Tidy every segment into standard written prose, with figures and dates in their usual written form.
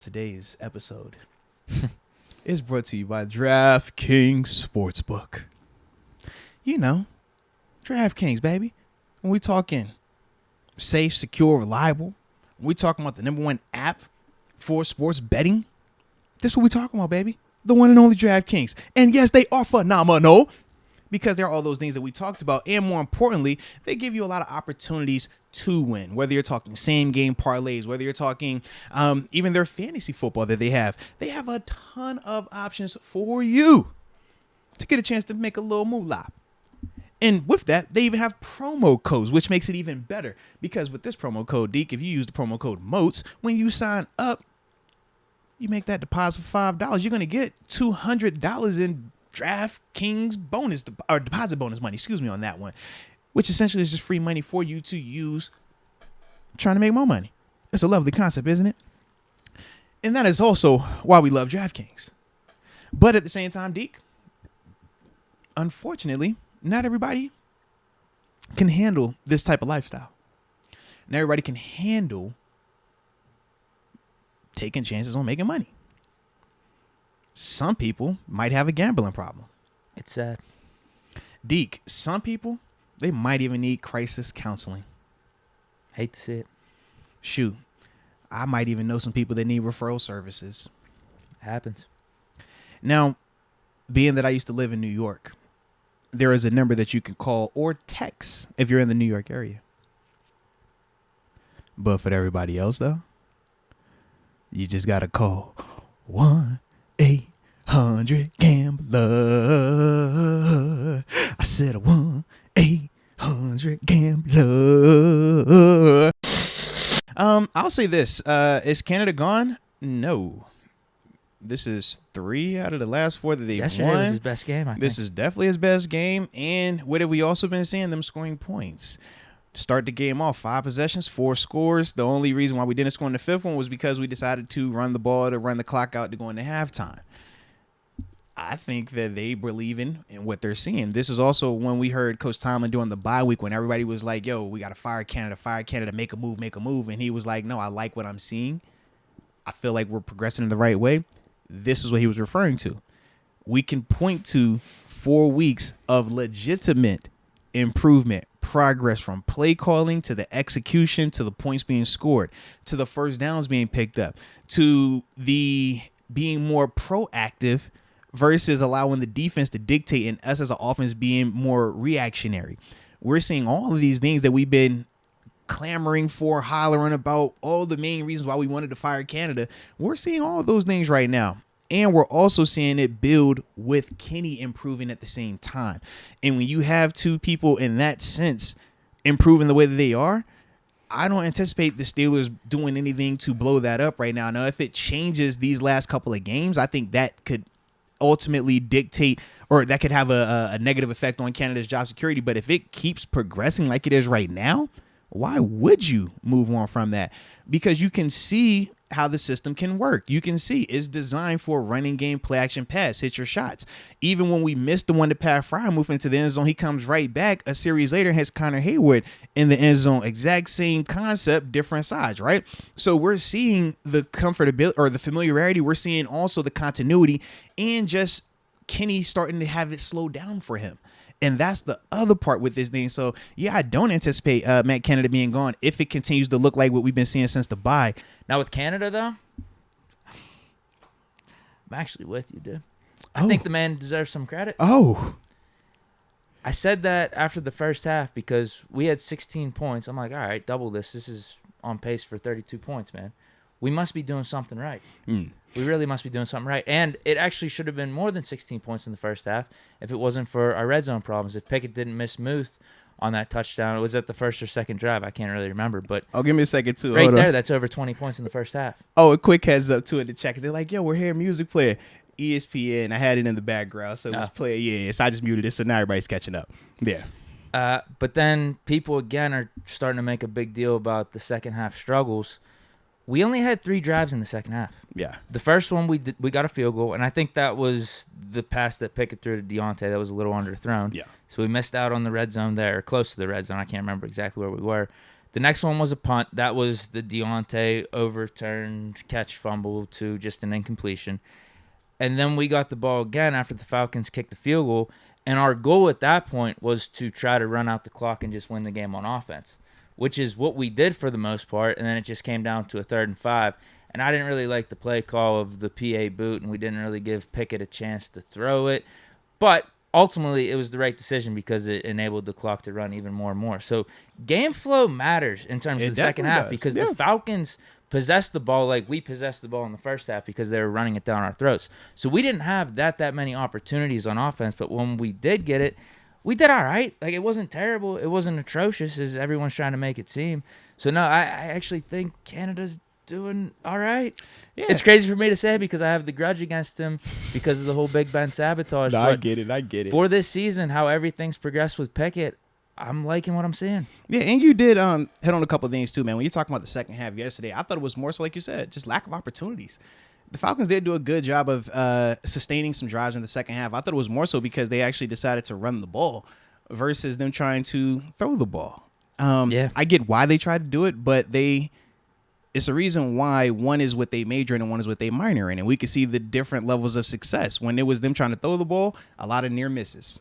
Today's episode is brought to you by DraftKings Sportsbook. You know, DraftKings, baby. When we talking safe, secure, reliable, when we talking about the number one app for sports betting, this is what we talking about, baby. The one and only DraftKings. And yes, they are phenomenal because there are all those things that we talked about. And more importantly, they give you a lot of opportunities to win, whether you're talking same game parlays, whether you're talking even their fantasy football that they have a ton of options for you to get a chance to make a little moolah. And with that, they even have promo codes, which makes it even better because with this promo code, Deke, if you use the promo code MOATS, when you sign up, you make that deposit for $5, you're going to get $200 in DraftKings bonus or deposit bonus money, on that one, which essentially is just free money for you to use trying to make more money. It's a lovely concept, isn't it? And that is also why we love DraftKings. But at the same time, Deke, unfortunately, not everybody can handle this type of lifestyle. Not everybody can handle taking chances on making money. Some people might have a gambling problem. It's sad. Deke, some people, they might even need crisis counseling. Hate to see it. Shoot, I might even know some people that need referral services. Happens. Now, being that I used to live in New York, there is a number that you can call or text if you're in the New York area. But for everybody else, though, you just got to call 1-800-GAMBLER. I said 1-800-GAMBLER. I'll say this. Is Canada gone? No. This is 3 out of the last 4 that they've Yesterday won. was his best game, I think. This is definitely his best game. And what have we also been seeing? Them scoring points. Start the game off 5 possessions, 4 scores. The only reason why we didn't score in the 5th one was because we decided to run the ball to run the clock out to go into halftime. I think that they believe in what they're seeing. This is also when we heard Coach Tomlin during the bye week when everybody was like, yo, we got to fire Canada, make a move. And he was like, no, I like what I'm seeing. I feel like we're progressing in the right way. This is what he was referring to. We can point to 4 weeks of legitimate improvement, progress from play calling to the execution, to the points being scored, to the first downs being picked up, to the being more proactive versus allowing the defense to dictate and us as an offense being more reactionary. We're seeing all of these things that we've been clamoring for, hollering about, all the main reasons why we wanted to fire Canada. We're seeing all of those things right now. And we're also seeing it build with Kenny improving at the same time. And when you have two people in that sense improving the way that they are, I don't anticipate the Steelers doing anything to blow that up right now. Now, if it changes these last couple of games, I think that could ultimately dictate, or that could have a negative effect on Canada's job security. But if it keeps progressing like it is right now, why would you move on from that? Because you can see how the system can work. You can see it's designed for running game, play action, pass, hit your shots. Even when we missed the one to Pat Fryer move into the end zone, he comes right back. A series later has Connor Hayward in the end zone. Exact same concept, different sides, right? So we're seeing the comfortability or the familiarity. We're seeing also the continuity and just Kenny starting to have it slow down for him. And that's the other part with this thing. So, yeah, I don't anticipate Matt Canada being gone if it continues to look like what we've been seeing since the bye. Now, with Canada, though, I'm actually with you, dude. I think the man deserves some credit. Oh. I said that after the first half because we had 16 points. I'm like, all right, double this. This is on pace for 32 points, man. We must be doing something right. We really must be doing something right. And it actually should have been more than 16 points in the first half if it wasn't for our red zone problems. If Pickett didn't miss Muth on that touchdown, it was at the first or second drive. I can't really remember. But give me a second, too. Right there, that's over 20 points in the first half. Oh, a quick heads up, too, in the chat. They're like, yo, we're here, music player. ESPN. I had it in the background, so it was playing. Yeah, so I just muted it, so now everybody's catching up. Yeah. But then people, again, are starting to make a big deal about the second half struggles. We only had 3 drives in the second half. Yeah. The first one, we got a field goal, and I think that was the pass that Pickett threw to Deontay that was a little underthrown. Yeah. So we missed out on the red zone there, or close to the red zone. I can't remember exactly where we were. The next one was a punt. That was the Deontay overturned catch fumble to just an incompletion. And then we got the ball again after the Falcons kicked the field goal. And our goal at that point was to try to run out the clock and just win the game on offense, which is what we did for the most part. And then it just came down to a 3rd and 5. And I didn't really like the play call of the PA boot, and we didn't really give Pickett a chance to throw it. But ultimately, it was the right decision because it enabled the clock to run even more and more. So game flow matters in terms of the second half because the Falcons possessed the ball like we possessed the ball in the first half because they were running it down our throats. So we didn't have that many opportunities on offense, but when we did get it, we did all right. Like, it wasn't terrible. It wasn't atrocious as everyone's trying to make it seem. So, no, I actually think Canada's doing all right. Yeah. It's crazy for me to say because I have the grudge against him because of the whole Big Ben sabotage. No, I get it. For this season, how everything's progressed with Pickett, I'm liking what I'm seeing. Yeah, and you did hit on a couple of things too, man. When you're talking about the second half yesterday, I thought it was more so, like you said, just lack of opportunities. The Falcons did do a good job of sustaining some drives in the second half. I thought it was more so because they actually decided to run the ball versus them trying to throw the ball. I get why they tried to do it, but it's a reason why one is what they major in and one is what they minor in. And we could see the different levels of success. When it was them trying to throw the ball, a lot of near misses.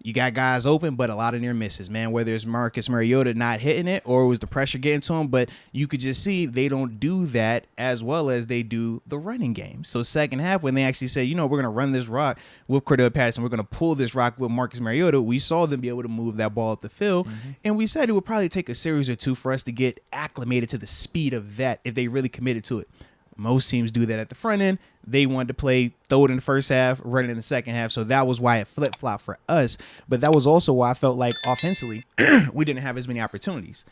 You got guys open, but a lot of near misses, man, whether it's Marcus Mariota not hitting it or it was the pressure getting to him. But you could just see they don't do that as well as they do the running game. So second half, when they actually say, we're going to run this rock with Cordell Patterson, we're going to pull this rock with Marcus Mariota, we saw them be able to move that ball up the field. Mm-hmm. And we said it would probably take a series or two for us to get acclimated to the speed of that if they really committed to it. Most teams do that at the front end. They wanted to throw it in the first half, run it in the second half. So that was why it flip-flopped for us. But that was also why I felt like offensively, we didn't have as many opportunities.